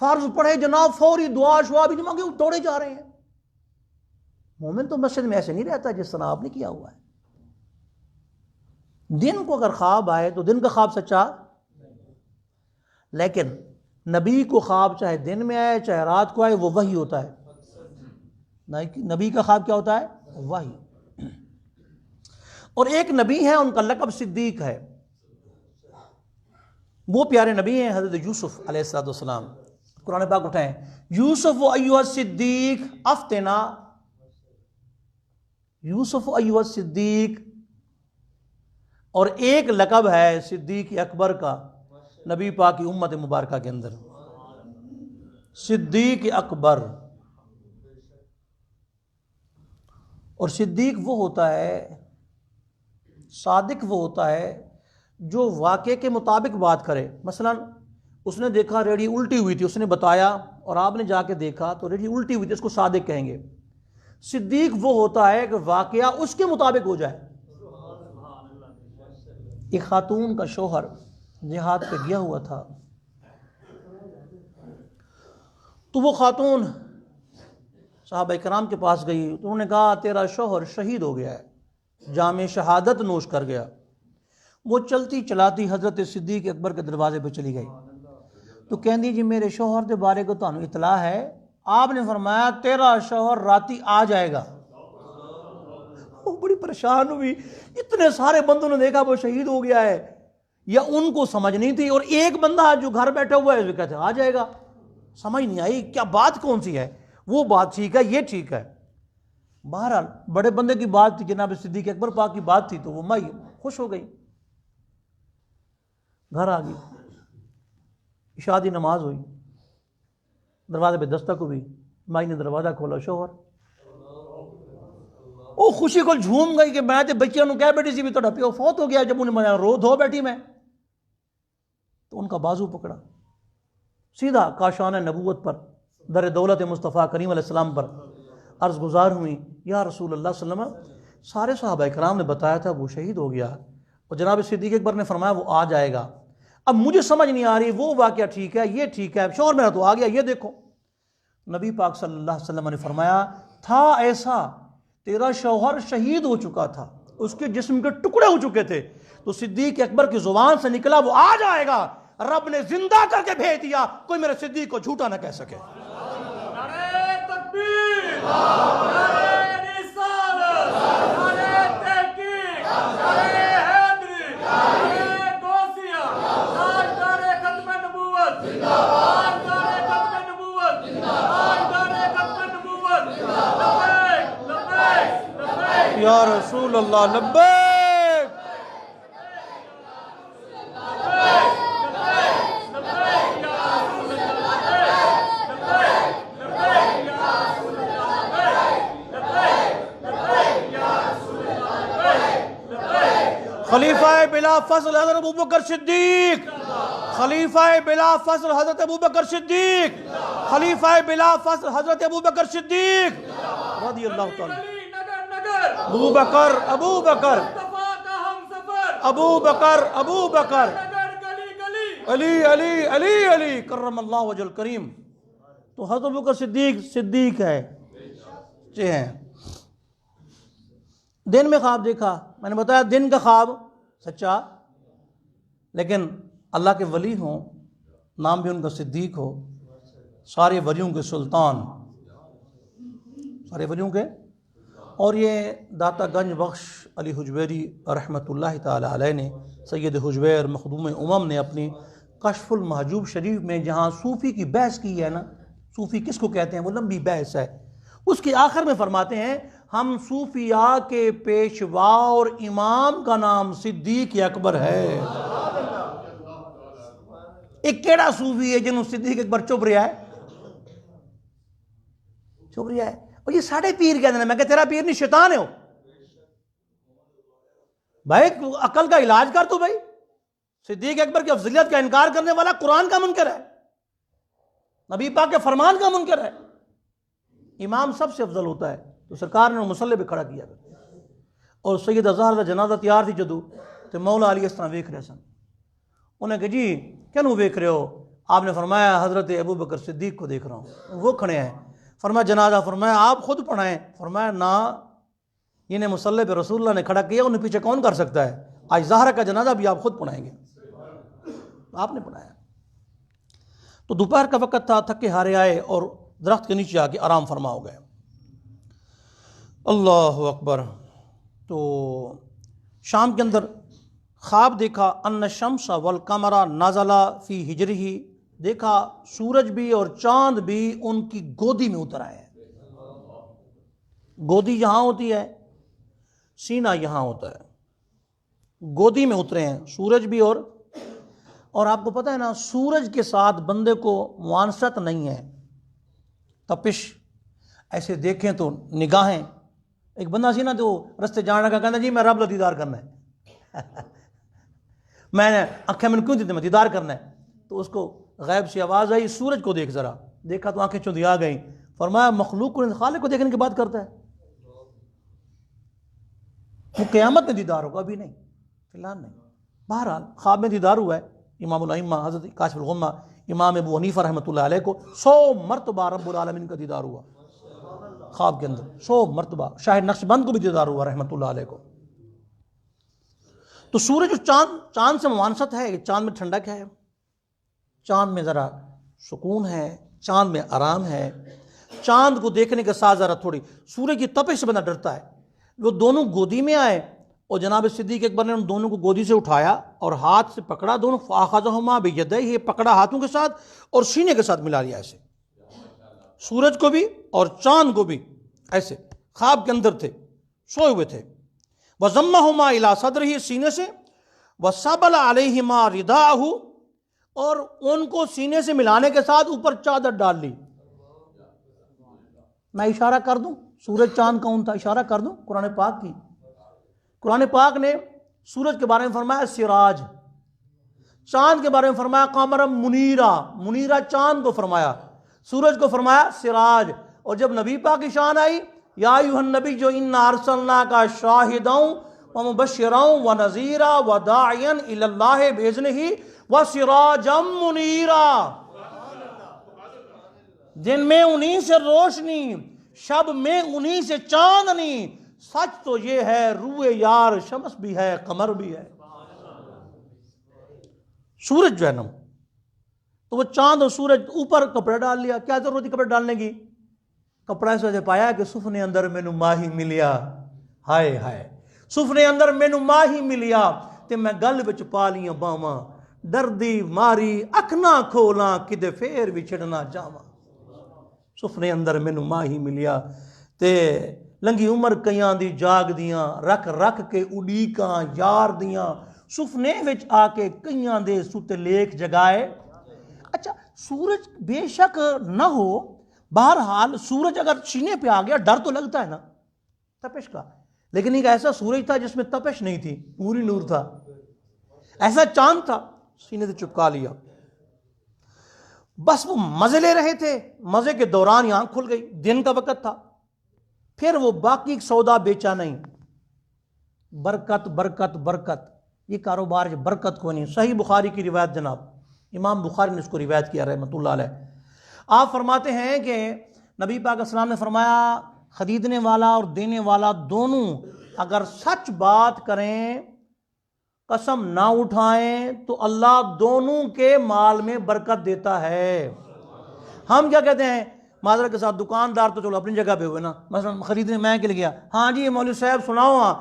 फर्ज पढ़े जनाब फौरी दुआ शुआ भी नहीं मांगे, दौड़े जा रहे हैं। मोमिन तो मस्जिद में ऐसे नहीं रहता जिस तरह आपने किया हुआ है। दिन को अगर ख्वाब आए तो दिन का ख्वाब सच्चा, लेकिन नबी को ख्वाब चाहे दिन में आए चाहे रात को आए वो वही होता है। नबी का ख्वाब क्या होता है? वही। और एक नबी है उनका लक़ब सिद्दीक है, वो प्यारे नबी हैं हज़रत यूसुफ अलैहिस्सलाम। कुरान पाक उठाएं, यूसुफ अय्युहा सिद्दीक अफ्तना, यूसुफ अय्युहा सिद्दीक और एक लक़ब है सिद्दीक़ अकबर का नबी पाक की उम्मत मुबारका के अंदर, सिद्दीक़ अकबर। और सिद्दीक़ वो होता है, सादिक वो होता है जो वाक़े के मुताबिक बात करे। मसलन उसने देखा रेडी उल्टी हुई थी, उसने बताया और आपने जाके देखा तो रेडी उल्टी हुई थी, इसको सादिक कहेंगे। सिद्दीक़ वो होता है कि वाक़या उसके मुताबिक हो जाए। एक खातून का शोहर जिहाद पे गया हुआ था, तो वो खातून सहाबा किराम के पास गई, तो उन्होंने कहा तेरा शोहर शहीद हो गया है, जामे शहादत नोश कर गया। वो चलती चलाती हज़रत सिद्दीक़ अकबर के दरवाजे पे चली गई, तो कहती जी मेरे शोहर के बारे को तानू इतला है। आपने फरमाया तेरा शोहर राती आ जाएगा। वो बड़ी परेशान हुई, इतने सारे बंदों ने देखा वो शहीद हो गया है, या उनको समझ नहीं थी, और एक बंदा जो घर बैठा हुआ है कहते आ जाएगा। समझ नहीं आई क्या बात कौन सी है, वो बात ठीक है, ये ठीक है। बहरहाल बड़े बंदे की बात थी, जनाब सिद्दीक़ अकबर पाक की बात थी, तो वो माई खुश हो गई, घर आ गई, इशा दी नमाज हुई, दरवाजे पे दस्तक हुई, माई ने दरवाज़ा खोला, शोहर। वो खुशी को झूम गई कि मैं तो बच्चियों को कह बैठी सी भी तो प्यो फौत हो गया। जब उन्हें मैं रो धो बैठी मैं, तो उनका बाजू पकड़ा, सीधा काशान नबूवत पर, दर दौलत मुस्तफ़ा करीम अलैहिस्सलाम पर अर्ज़ गुजार हुई, या रसूल अल्लाह सल्लल्लाहु अलैहि वसल्लम, सारे सहाबा किराम ने बताया था वो शहीद हो गया, और जनाब सिद्दीक़ अकबर ने फरमाया वो आ जाएगा। अब मुझे समझ नहीं आ रही वो वाक़या ठीक है, ये ठीक है, शोहर मेरा तो आ गया, ये देखो। नबी पाक सल्लल्लाहु अलैहि वसल्लम ने फरमाया था ऐसा, तेरा शौहर शहीद हो चुका था, उसके जिस्म के टुकड़े हो चुके थे, तो सिद्दीक़ अकबर की जुबान से निकला वो आ जाएगा, रब ने जिंदा करके भेज दिया, कोई मेरे सिद्दीक़ को झूठा ना कह सके। नारे तकबीर, नारे रिसालत, नारे तहकीक, नारे हैदरी, नारे गौसिया, ताजदारे खत्म नबूवत, ताजदारे खत्म नबूवत, ताजदारे खत्म नबूवत, लब्बैक लब्बैक लब्बैक या रसूल अल्लाह लब्बैक। खलीफा बिला फजल हज़रत अबू बकर सिद्दीक, खलीफा बिला फजल हज़रत अबू बकर सिद्दीक, खलीफा बिला फजल हज़रत अबू बकर सिद्दीक रज़ी अल्लाह तआला। नगर नगर अबू बकर अबू बकर मुस्तफा का हम सफर, अबू बकर अबू बकर नगर गली गली अली अली अली अली करमल्लाहु वजहल करीम। तो हज़रत अबू बकर सिद्दीक सिद्दीक है, ये हैं। दिन में ख्वाब देखा, मैंने बताया दिन का ख्वाब सच्चा, लेकिन अल्लाह के वली हों, नाम भी उनका सिद्दीक हो, सारे वलियों के सुल्तान, सारे वलियों के। और ये दाता गंज बख्श अली हुजवेरी रहमतुल्लाहि ताला अलैह ने, सैयद हुजवेर मखदूम उमम ने अपनी कश्फुल महजूब शरीफ में जहाँ सूफ़ी की बहस की है ना, सूफ़ी किसको कहते हैं, वो लंबी बहस है, उसके आखिर में फरमाते हैं हम सूफिया के पेशवा और इमाम का नाम सिद्दीक अकबर है। एक केड़ा सूफी है जिन्होंने सिद्दीक अकबर चुप रहा है, चुप रहा है। और ये साढ़े पीर कहते हैं, मैं कहता तेरा पीर नहीं शैतान है वो। भाई अकल का इलाज कर तू, भाई सिद्दीक अकबर की अफजलियत का इनकार करने वाला कुरान का मुनकर है, नबी पाक के फरमान का मुनकर है। इमाम सबसे अफजल होता है, तो सरकार ने मुसल्ले पे खड़ा किया, और सैयद अज़हर का जनाजा तैयार थी जदू, तो मौला अली इस तरह वेख रहे सन। उन्हें कहा जी क्यों वेख रहे हो? आपने फरमाया हज़रत अबू बकर सिद्दीक को देख रहा हूँ, वो खड़े हैं। फरमाया जनाजा, फरमाया आप खुद पढ़ाएं। फरमाया ना, इन्हें मुसल्ले पे रसूलुल्लाह ने खड़ा किया, उन्हें पीछे कौन कर सकता है? आज ज़हरा का जनाजा भी आप खुद पढ़ाएंगे, आपने पढ़ाया। तो दोपहर का वक़्त था, थके हारे आए और दरख्त के नीचे आके आराम फरमा हो गए। अल्लाह अकबर। तो शाम के अंदर ख्वाब देखा, अन्न शम्स वल कमरा नज़ला फ़ी हिजरिही, देखा सूरज भी और चांद भी उनकी गोदी में उतर आए हैं। गोदी यहाँ होती है, सीना यहाँ होता है। गोदी में उतरे हैं, सूरज भी। और आपको पता है ना, सूरज के साथ बंदे को मुआनसत नहीं है, तपिश। ऐसे देखें तो निगाहें, एक बंदा सी ना तो रस्ते जाने का कहना जी मैं रब दा दीदार करना है मैंने आंखें मैंने क्यों दी, मैं दीदार करना है। तो उसको गैब से आवाज़ आई, सूरज को देख ज़रा। देखा तो आंखें चुंधी आ गई। फरमाया मखलूक को खालिक को देखने की बात करता है, वो क़यामत में दीदार होगा, अभी नहीं, फिलहाल नहीं। बहरहाल ख्वाब में दीदार हुआ है। इमामुल अइम्मा हज़रत काशिफुल गुम्मा इमाम अबू हनीफा रहमतुल्लाह अलैह को 100 मरतबा रब्बुल आलमीन का दीदार हुआ ख्वाब के अंदर, 100 मरतबा। शाहिद नक्शबंद को भी दीदार हुआ रहमतुल्लाह अलैह को। तो सूरज और चांद से मुआनसत है। चांद में ठंडक है, चांद में ज़रा सुकून है, चांद में आराम है। चांद को देखने के साथ ज़रा थोड़ी सूरज की तपिश से बंदा डरता है। वो दोनों गोदी में आए और जनाब सिद्दीक अकबर ने उन दोनों को गोदी से उठाया और हाथ से पकड़ा, दोनों फाखज़हुमा बियदैहि, पकड़ा हाथों के साथ और सीने के साथ मिला लिया ऐसे, सूरज को भी और चांद को भी ऐसे। ख्वाब के अंदर थे, सोए हुए थे। वज़म्महुमा इला सदरिही, सीने से, वसबल अलैहिमा रिदाहु, और उनको सीने से मिलाने के साथ ऊपर चादर डाल ली। मैं इशारा कर दूं सूरज चांद कौन था, इशारा कर दूं कुरान पाक की। कुरान पाक ने सूरज के बारे में फरमाया सिराज, चांद के बारे में फरमाया कमरम मुनीरा, मुनीरा चांद को फरमाया, सूरज को फरमाया सिराज। और जब नबी पाक की शान आई, या अय्युहन नबी जो इन्ना अर्सलनाका शाहिदन व मुबश्शिरन व नज़ीरा व दाइयन इलल्लाहि बिइज़्निही व सिराजम मुनीरा, दिन में उन्हीं से रोशनी, शब में उन्हीं से चांदनी। सच तो ये है रूए यार शम्स भी है, कमर भी है। सूरज जो है ना, तो वो चांद और सूरज ऊपर कपड़ा डाल लिया। क्या जरूरत थी कपड़ा डालने की? कपड़ा इस वजह पाया कि सुफने अंदर मैनू माही मिलिया, हाय हाय सुफने अंदर मैनू माही मिलिया, ते मैं गल विच पा लिया बावां, डरदी मारी अख ना खोला किदे फेर विछड़ना जावां। सुफने अंदर मैनू माही मिलिया, ते लंघी उम्र कईयां दी जागदियां, रख रख के उड़ीकां यार दियां, सुफने विच आके कईयां दे सुते लेख जगाए। अच्छा, सूरज बेशक न हो, बहरहाल सूरज अगर सीने पे आ गया डर तो लगता है ना तपिश का, लेकिन एक ऐसा सूरज था जिसमें तपिश नहीं थी, पूरी नूर था। ऐसा चांद था, सीने से चिपका लिया। बस वो मजे ले रहे थे, मजे के दौरान आंख खुल गई, दिन का वक्त था। फिर वो बाकी सौदा बेचा नहीं। बरकत बरकत बरकत, ये कारोबार जो बरकत को नहीं। सही बुखारी की रिवायत, जनाब इमाम बुखारी ने इसको रिवायत किया रहमतुल्लाह अलैह। आप फरमाते हैं कि नबी पाक अस्सलाम ने फरमाया, खरीदने वाला और देने वाला दोनों अगर सच बात करें, कसम ना उठाएं, तो अल्लाह दोनों के माल में बरकत देता है। हम क्या कहते हैं माजरा के साथ, दुकानदार तो चलो अपनी जगह पे हुए ना, मसलन खरीदने मैं के लिए गया, हाँ जी मौलवी साहब सुनाओ, हाँ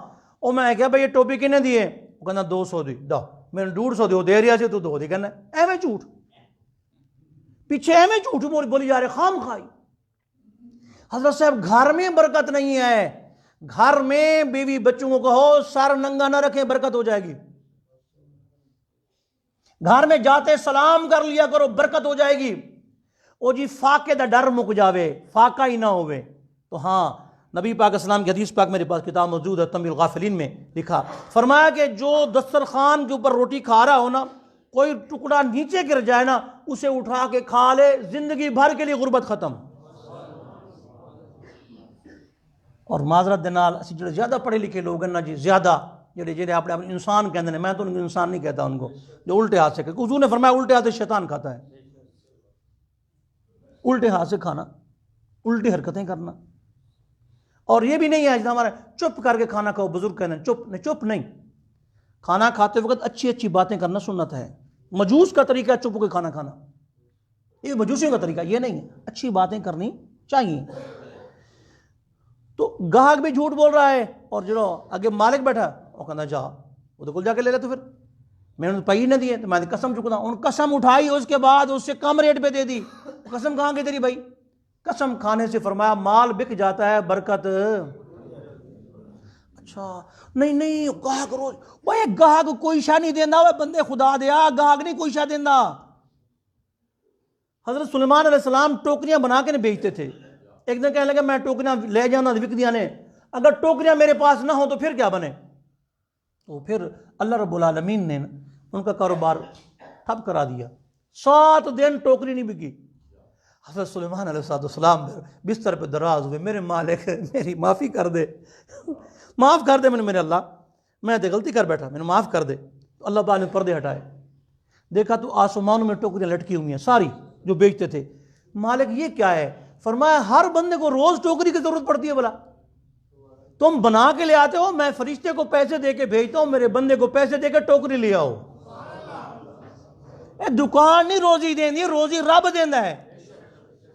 और मैं क्या भाई ये टोपी किन्ने दिए, वो कहना 200 दी, दो मैंने 150 दी, दे रिया से तू 2 दी, कहना एवं झूठ, पीछे एवं झूठ बोली जा रहे खाम खाई। हजरत साहब घर में बरकत नहीं है, घर में बीवी बच्चों को कहो सर नंगा ना रखें, बरकत हो जाएगी। घर में जाते सलाम कर लिया करो, बरकत हो जाएगी। ओ जी फाके दा डर मुक जावे, फाका ही ना होवे तो। हाँ, नबी पाक अस्सलाम की हदीस पाक मेरे पास किताब मौजूद है, तंबीहुल गाफिलीन में लिखा, फरमाया कि जो दस्तरखान के ऊपर रोटी खा रहा हो ना, कोई टुकड़ा नीचे गिर जाए ना, उसे उठा के खा ले, जिंदगी भर के लिए गुर्बत खत्म। और माजरत दे नाल असीं जो ज्यादा पढ़े लिखे लोग हैं ना जी, ज्यादा जेडे अपने आप इंसान कहते हैं, मैं तो उनको इंसान नहीं कहता, उनको जो उल्टे हाथ से, हुजूर ने फरमाया उल्टे हाथ से शैतान खाता है। उल्टे हाथ से खाना, उल्टी हरकतें करना, और ये भी नहीं है हमारे चुप करके खाना खाओ, बुजुर्ग कहते हैं चुप नहीं, चुप नहीं, खाना खाते वक्त अच्छी अच्छी बातें करना सुन्नत है। मजूस का तरीका चुप होकर खाना खाना, ये मजूसियों का तरीका ये नहीं है, अच्छी बातें करनी चाहिए। तो गाहक भी झूठ बोल रहा है और जो आगे मालिक बैठा वो कहना जा वो तो कुल जाके ले ले, तो फिर मैंने पैसे न दिए तो मैं कसम चुकता, उन कसम उठाई, उसके बाद उससे कम रेट पे दे दी। कसम कहाँ गई तेरी भाई? कसम खाने से फरमाया माल बिक जाता है, बरकत। अच्छा नहीं नहीं गाहक रोज भाई गाहक कोई शा नहीं देंदा वे बंदे खुदा दिया गाहक नहीं कोई शा देंदा। हजरत सुलेमान अलैहिस्सलाम टोकरियां बना के बेचते थे। एक दिन कहने लगे मैं टोकरियां ले जाना विक दिया ने, अगर टोकरियां मेरे पास ना हो तो फिर क्या बने। तो फिर अल्लाह रब्बुल आलमीन ने उनका कारोबार ठप करा दिया। 7 दिन टोकरी नहीं बिकी। हज़रत सुलेमान अलैहिस्सलाम बिस्तर पे दराज हुए, मेरे मालिक मेरी माफ़ी कर दे, माफ़ कर दे मैंने, मेरे अल्लाह मैं तो गलती कर बैठा, मैंने माफ़ कर दे। तो अल्लाह पाक ने पर्दे हटाए, देखा तो आसमानों में टोकरियाँ लटकी हुई हैं सारी जो बेचते थे। मालिक ये क्या है? फरमाया हर बंदे को रोज़ टोकरी की ज़रूरत पड़ती है, बोला तुम बना के ले आते हो, मैं फरिश्ते को पैसे दे के भेजता हूँ, मेरे बंदे को पैसे दे के टोकरी ले आओ। दुकान नहीं रोजी देनी, रोजी रब देंदा है।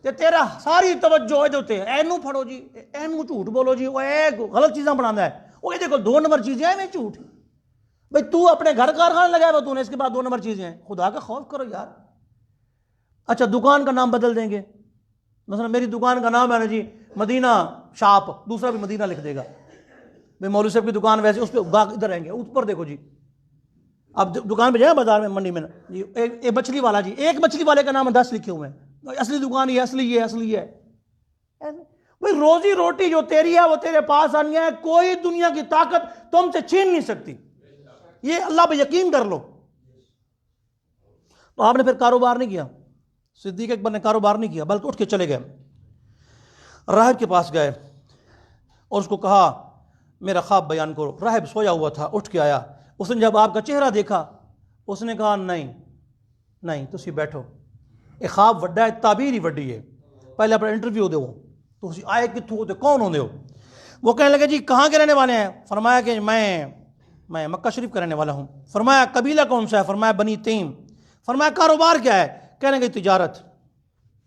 ते तेरा सारी तवज्जो होते एनू फड़ो जी, एनू झूठ बोलो जी, वो गलत चीज़ां बनाता है, वो ये देखो 2 नंबर चीज़ें हैं, मैं झूठ भाई तू अपने घर कारखाना लगाया हुआ तूने, इसके बाद 2 नंबर चीज़ें हैं। खुदा का खौफ करो यार। अच्छा दुकान का नाम बदल देंगे, मतलब मेरी दुकान का नाम है ना जी मदीना शॉप, दूसरा भी मदीना लिख देगा। भाई मौलवी साहब की दुकान वैसे उस पर गाहक इधर रहेंगे, ऊपर देखो जी अब दुकान पे जाए बाजार में मंडी में जी, एक मछली वाला जी, एक मछली वाले का नाम 10 लिखे हुए हैं, असली दुकान ये असली है, असली है। भाई रोजी रोटी जो तेरी है वो तेरे पास आनी है, कोई दुनिया की ताकत तुमसे छीन नहीं सकती, ये अल्लाह पे यकीन कर लो। तो आपने फिर कारोबार नहीं किया, सिद्दीक अकबर ने कारोबार नहीं किया, बल्कि उठ के चले गए, राहिब के पास गए और उसको कहा मेरा ख्वाब बयान करो। राहिब सोया हुआ था, उठ के आया, उसने जब आपका चेहरा देखा उसने कहा नहीं नहीं तुसी बैठो, एक ख्वाब वड्डा है, ताबीर ही वड्डी है, पहले अपना इंटरव्यू दो, तो उसी आए कितों होते, कौन होंगे हो। वो कहने लगे जी कहाँ के रहने वाले हैं। फरमाया कि मैं मक्का शरीफ का रहने वाला हूँ। फरमाया कबीला कौन सा है। फरमाया बनी तैम। फरमाया कारोबार क्या है। कहने लगे तिजारत,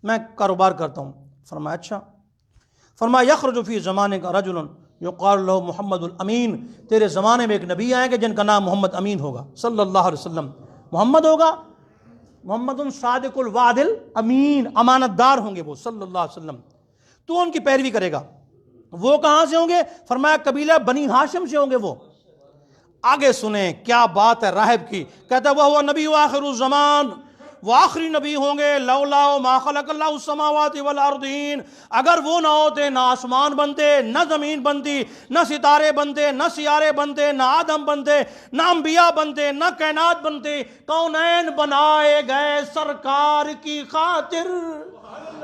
मैं कारोबार करता हूँ। फरमाया अच्छा। फरमाया यखरुजु फी ज़माने का रजुलन युक़ालु लहु मुहम्मदुल अमीन, तेरे ज़माने में एक नबी आएंगे जिनका नाम मोहम्मद अमीन होगा सल्लल्लाहु अलैहि वसल्लम। मोहम्मद होगा, मोहम्मदुन सादिकुल वादिल अमीन, अमानतदार होंगे वो सल्लल्लाहु अलैहि वसल्लम। तू उनकी पैरवी करेगा। वो कहाँ से होंगे। फरमाया कबीला बनी हाशिम से होंगे वो। आगे सुने क्या बात है राहिब की। कहता वह हुआ नबी आखिरुज़ ज़मान, वो आखिरी नबी होंगे। लौला मा खलक़ल्लाहु समावाति वल अर्दीन, अगर वो ना होते ना आसमान बनते, न ज़मीन बनती, न सितारे बनते, न सियारे बनते, न आदम बनते, न अंबिया बनते, न कायनात बनते। कौनैन बनाए गए सरकार की खातिर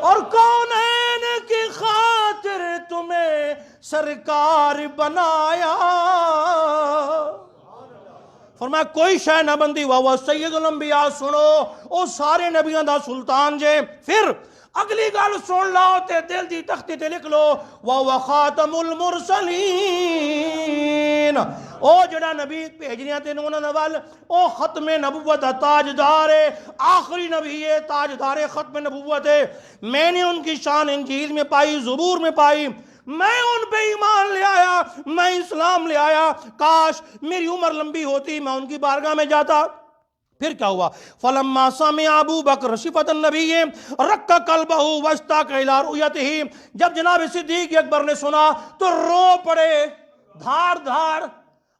और कौनैन की खातिर तुम्हें सरकार बनाया। फरमाया कोई शय न बंदी वाह सैयदुल अंबिया, सुनो ओ सारे नबियों दा सुल्तान जे। फिर अगली गल सुन लो ते दिल दी तख्ती ते लिख लो, वाह खातमुल मुरसलीन, ओ जड़ा नबी भेजनिया तेन उन्होंने वल ओ खत्मे नबुवत दा ताजदार है, आखिरी नबी है, ताजदार खत्मे नबुवत है। मैंने उनकी शान इंजील में पाई, ज़बूर में पाई, मैं उन पे ईमान ले आया, मैं इस्लाम ले आया। काश मेरी उम्र लंबी होती, मैं उनकी बारगाह में जाता। फिर क्या हुआ। फलम्मा समिअ अबू बकर सिफ़त नबी रक्का कल्बहु वस्ताक़ा इला रुयतिही, जब जनाब सिद्दीक़ अकबर ने सुना तो रो पड़े, धार धार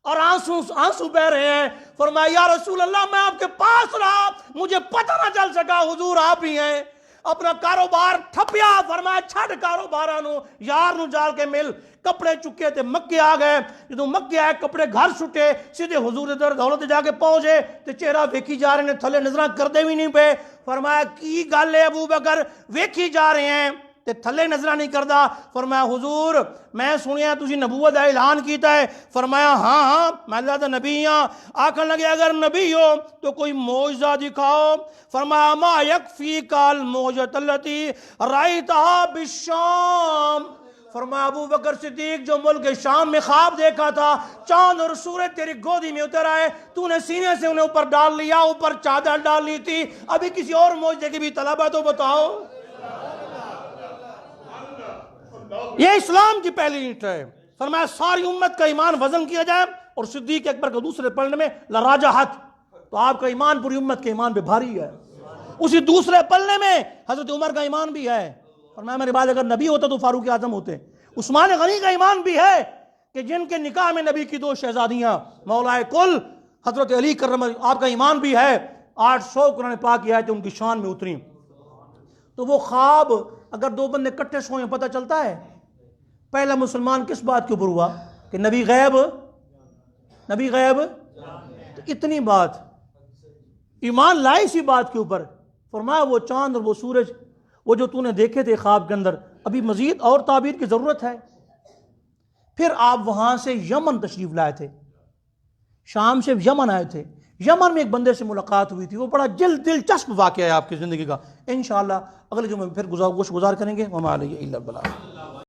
और आंसू बह रहे हैं। फरमाया या रसूल अल्लाह, मैं आपके पास रहा, मुझे पता ना चल सका हुजूर आप ही हैं। अपना कारोबार ठपिया। फरमाया छड़ कारोबार यार नू जाल के मिल। कपड़े चुके थे, मक्के आ गए। जो मक्के आए कपड़े घर सुटे, सीधे हुजूर दर दौलत जाके पहुंचे तो चेहरा वेखी जा रहे हैं, थले नजर करते भी नहीं पे। फरमाया की गल है अबू बकर, वेखी जा रहे हैं ते थले नजर नहीं करता। फरमाया हुजूर मैं सुनिया तुसी नबूवत का ऐलान किया है। फरमाया हाँ हाँ मैं अल्लाह दा नबी हाँ। आखन लगे अगर नबी हो तो कोई मौजज़ा दिखाओ। फरमाया मा यकफी काल मौजतल्लती रायतहा बिशाम। फरमाया अबू बकर सिद्दीक, जो मुल्क शाम में ख्वाब देखा था, चांद और सूरज तेरी गोदी में उतर आए, तूने सीने से उन्हें ऊपर डाल लिया, ऊपर चादर डाल ली थी, अभी किसी और मौजज़े की भी तलब है तो बताओ। ये इस्लाम की पहली ईंट है। फरमाया सारी उम्मत का ईमान वजन किया जाए और सिद्दीक अकबर को दूसरे पलड़े में लराजहत, तो आपका ईमान पूरी उम्मत के ईमान पे भारी है। उसी दूसरे पलड़े में हजरत उमर का ईमान भी है। फरमाया मेरे बाद अगर नबी होता तो फारूक आजम होते। उस्मान गनी का ईमान भी है, कि जिनके निकाह में नबी की 2 शहजादियां मौलाए कुल हजरत अली करम आपका ईमान भी है 800 कुरान पाक की आयतें उनकी शान में उतरी। तो वो ख्वाब अगर 2 बंदे इकट्ठे सोए पता चलता है। पहला मुसलमान किस बात के ऊपर हुआ कि नबी गैब तो इतनी बात ईमान लाई इसी बात के ऊपर। फरमाया वो चांद और वो सूरज वो जो तूने देखे थे ख्वाब के अंदर अभी मजीद और ताबीर की ज़रूरत है। फिर आप वहाँ से यमन तशरीफ़ लाए थे, शाम से यमन आए थे। यमन में एक बंदे से मुलाकात हुई थी, वो बड़ा दिलचस्प वाक़या है आपकी ज़िंदगी का। इंशाअल्लाह अगले जुम्मे में फिर गुज़ार करेंगे। वमा अलैहि इल्ला अल बलाग।